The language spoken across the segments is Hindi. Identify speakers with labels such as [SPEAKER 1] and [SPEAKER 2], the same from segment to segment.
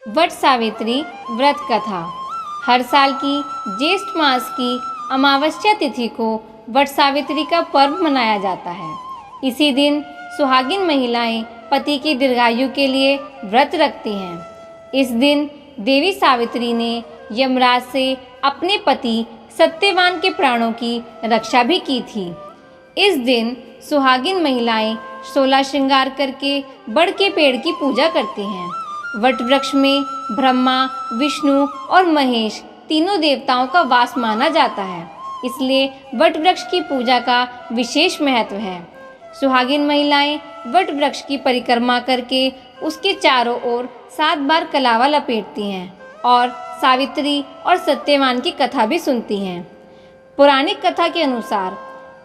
[SPEAKER 1] वट सावित्री व्रत कथा। हर साल की ज्येष्ठ मास की अमावस्या तिथि को वट सावित्री का पर्व मनाया जाता है। इसी दिन सुहागिन महिलाएं पति की दीर्घायु के लिए व्रत रखती हैं। इस दिन देवी सावित्री ने यमराज से अपने पति सत्यवान के प्राणों की रक्षा भी की थी। इस दिन सुहागिन महिलाएं 16 श्रृंगार करके बड़ के पेड़ की पूजा करती हैं। वट वृक्ष में ब्रह्मा, विष्णु और महेश तीनों देवताओं का वास माना जाता है, इसलिए वट वृक्ष की पूजा का विशेष महत्व है। सुहागिन महिलाएं वट वृक्ष की परिक्रमा करके उसके चारों ओर 7 बार कलावा लपेटती हैं और सावित्री और सत्यवान की कथा भी सुनती हैं। पौराणिक कथा के अनुसार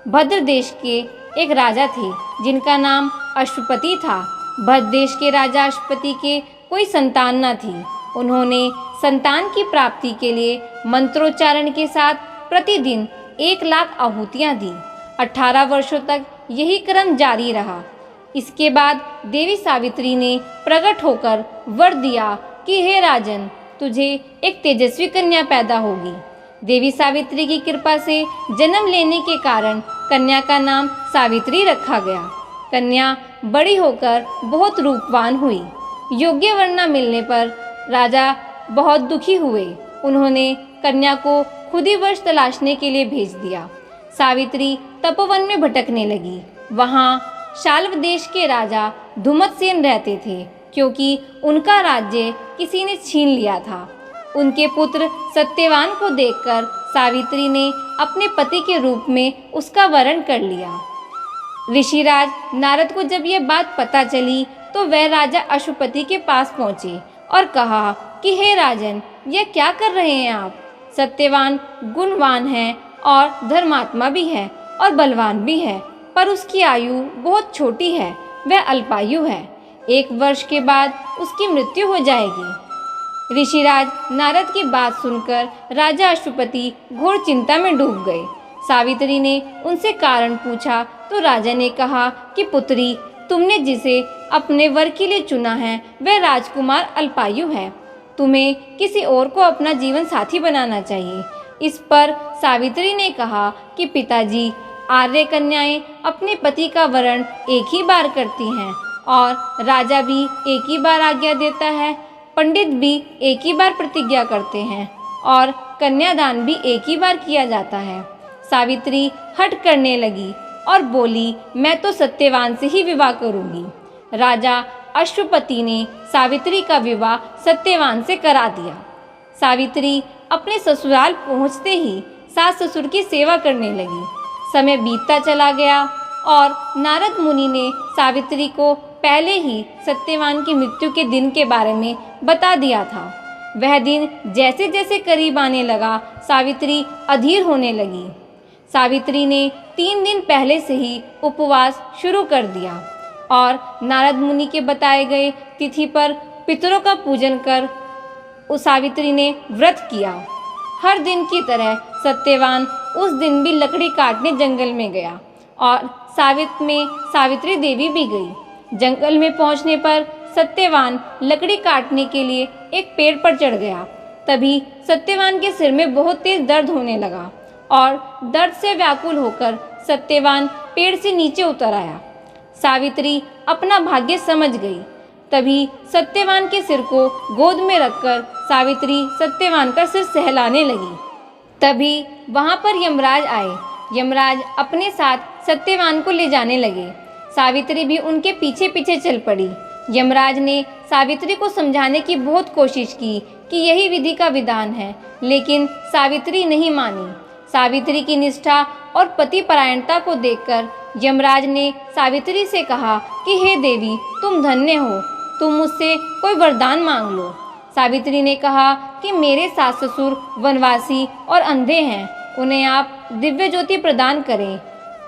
[SPEAKER 1] भद्र देश के एक राजा थे जिनका नाम अश्वपति था। भद्र देश के राजा अश्वपति के कोई संतान न थी। उन्होंने संतान की प्राप्ति के लिए मंत्रोच्चारण के साथ प्रतिदिन 1 लाख आहुतियाँ दी। 18 वर्षों तक यही क्रम जारी रहा। इसके बाद देवी सावित्री ने प्रकट होकर वर दिया कि हे राजन, तुझे एक तेजस्वी कन्या पैदा होगी। देवी सावित्री की कृपा से जन्म लेने के कारण कन्या का नाम सावित्री रखा गया। कन्या बड़ी होकर बहुत रूपवान हुई। योग्य वर न मिलने पर राजा बहुत दुखी हुए। उन्होंने कन्या को खुद ही वश तलाशने के लिए भेज दिया। सावित्री तपोवन में भटकने लगी। वहाँ शाल्व देश के राजा धुमतसेन रहते थे, क्योंकि उनका राज्य किसी ने छीन लिया था। उनके पुत्र सत्यवान को देखकर सावित्री ने अपने पति के रूप में उसका वरण कर लिया। ऋषिराज नारद को जब यह बात पता चली तो वह राजा अश्वपति के पास पहुँचे और कहा कि हे राजन, यह क्या कर रहे हैं आप? सत्यवान गुणवान है और धर्मात्मा भी है और बलवान भी है, पर उसकी आयु बहुत छोटी है, वह अल्पायु है। 1 वर्ष के बाद उसकी मृत्यु हो जाएगी। ऋषिराज नारद की बात सुनकर राजा अश्वपति घोर चिंता में डूब गए। सावित्री ने उनसे कारण पूछा तो राजा ने कहा कि पुत्री, तुमने जिसे अपने वर के लिए चुना है वह राजकुमार अल्पायु है। तुम्हें किसी और को अपना जीवन साथी बनाना चाहिए। इस पर सावित्री ने कहा कि पिताजी, आर्य कन्याएं अपने पति का वरण एक ही बार करती हैं और राजा भी एक ही बार आज्ञा देता है। पंडित भी एक ही बार प्रतिज्ञा करते हैं और कन्यादान भी एक ही बार किया जाता है। सावित्री हठ करने लगी और बोली, मैं तो सत्यवान से ही विवाह करूंगी। राजा अश्वपति ने सावित्री का विवाह सत्यवान से करा दिया। सावित्री अपने ससुराल पहुंचते ही सास ससुर की सेवा करने लगी। समय बीतता चला गया और नारद मुनि ने सावित्री को पहले ही सत्यवान की मृत्यु के दिन के बारे में बता दिया था। वह दिन जैसे जैसे करीब आने लगा, सावित्री अधीर होने लगी। सावित्री ने 3 दिन पहले से ही उपवास शुरू कर दिया और नारद मुनि के बताए गए तिथि पर पितरों का पूजन कर उस सावित्री ने व्रत किया। हर दिन की तरह सत्यवान उस दिन भी लकड़ी काटने जंगल में गया और सावित्री देवी भी गई। जंगल में पहुंचने पर सत्यवान लकड़ी काटने के लिए एक पेड़ पर चढ़ गया। तभी सत्यवान के सिर में बहुत तेज दर्द होने लगा और दर्द से व्याकुल होकर सत्यवान पेड़ से नीचे उतर आया। सावित्री अपना भाग्य समझ गई। तभी सत्यवान के सिर को गोद में रखकर सावित्री सत्यवान का सिर सहलाने लगी। तभी वहां पर यमराज आए। यमराज अपने साथ सत्यवान को ले जाने लगे। सावित्री भी उनके पीछे पीछे चल पड़ी। यमराज ने सावित्री को समझाने की बहुत कोशिश की कि यही विधि का विधान है, लेकिन सावित्री नहीं मानी। सावित्री की निष्ठा और पति परायणता को देखकर यमराज ने सावित्री से कहा कि हे देवी, तुम धन्य हो, तुम मुझसे कोई वरदान मांग लो। सावित्री ने कहा कि मेरे सास ससुर वनवासी और अंधे हैं, उन्हें आप दिव्य ज्योति प्रदान करें।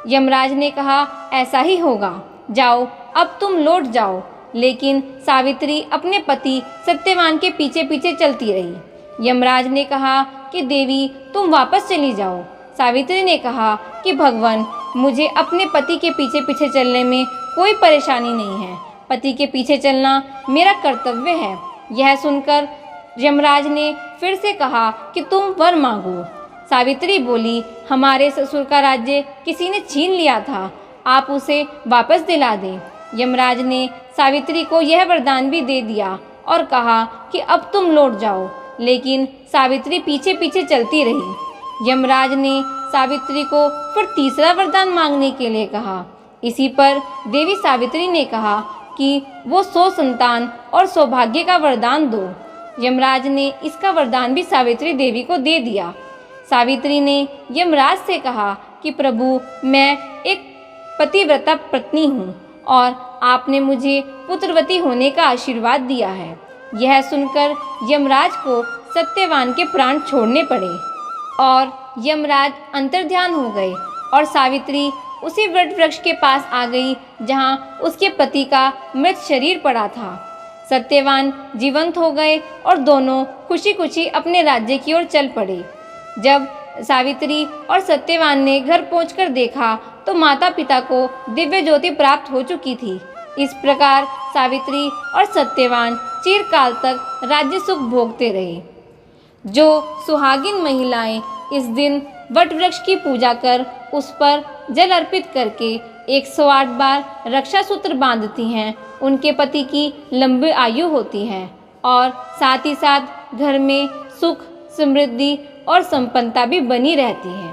[SPEAKER 1] यमराज ने कहा, ऐसा ही होगा, जाओ अब तुम लौट जाओ। लेकिन सावित्री अपने पति सत्यवान के पीछे पीछे चलती रही। यमराज ने कहा कि देवी, तुम वापस चली जाओ। सावित्री ने कहा कि भगवान, मुझे अपने पति के पीछे पीछे चलने में कोई परेशानी नहीं है। पति के पीछे चलना मेरा कर्तव्य है। यह सुनकर यमराज ने फिर से कहा कि तुम वर मांगो। सावित्री बोली, हमारे ससुर का राज्य किसी ने छीन लिया था, आप उसे वापस दिला दें। यमराज ने सावित्री को यह वरदान भी दे दिया और कहा कि अब तुम लौट जाओ, लेकिन सावित्री पीछे पीछे चलती रही। यमराज ने सावित्री को फिर तीसरा वरदान मांगने के लिए कहा। इसी पर देवी सावित्री ने कहा कि वो 100 संतान और सौभाग्य का वरदान दो। यमराज ने इसका वरदान भी सावित्री देवी को दे दिया। सावित्री ने यमराज से कहा कि प्रभु, मैं एक पतिव्रता पत्नी हूँ और आपने मुझे पुत्रवती होने का आशीर्वाद दिया है। यह सुनकर यमराज को सत्यवान के प्राण छोड़ने पड़े और यमराज अंतर्ध्यान हो गए और सावित्री उसी वट वृक्ष के पास आ गई जहाँ उसके पति का मृत शरीर पड़ा था। सत्यवान जीवंत हो गए और दोनों खुशी खुशी अपने राज्य की ओर चल पड़े। जब सावित्री और सत्यवान ने घर पहुंचकर देखा तो माता पिता को दिव्य ज्योति प्राप्त हो चुकी थी। इस प्रकार सावित्री और सत्यवान चिरकाल तक राज्य सुख भोगते रहे। जो सुहागिन महिलाएं इस दिन वट वृक्ष की पूजा कर उस पर जल अर्पित करके 108 बार रक्षा सूत्र बांधती हैं, उनके पति की लंबी आयु होती है और साथ ही साथ घर में सुख, समृद्धि और संपन्नता भी बनी रहती है।